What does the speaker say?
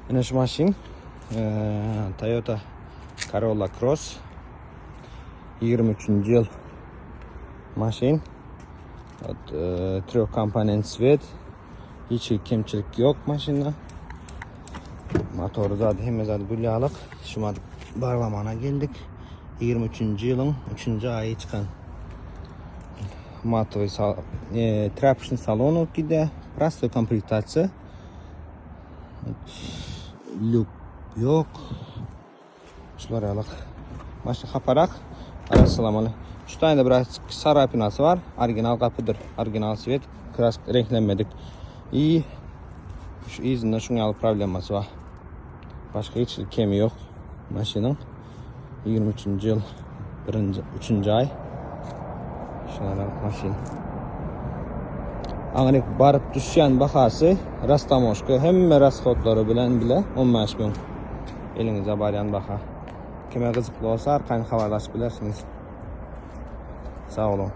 Mana shu mashina Toyota Corolla Cross 23-yil mashina. Трех компонент свет. Hech kimchilik yo'q mashina. Motori zad hemazad gulyaliq. Shu barlamana geldik. 23-yilning 3-oyi chiqqan. Матовый тряпочный салон ukida, простой комплектация. Люк yo'q. Shular aniq. Mashina xaparak. Assalomu alaykum. Şu tane de biraz sarapinası var. Original kapıdır. Original svet. Krask renklenmedik. İyi. Şu izinde şunun probleması var. Başka hiç kemi yok. Maşının 23-yıl 3. ay. Şunlar maşin. Anlık barıp düşen bakası Rastamoshka hem rasxodlari bilan bile 15 bin. Elingizde baryan baha. Kime qiziqli olsa, arkani xabarlashib bilasiniz. Sağ olun.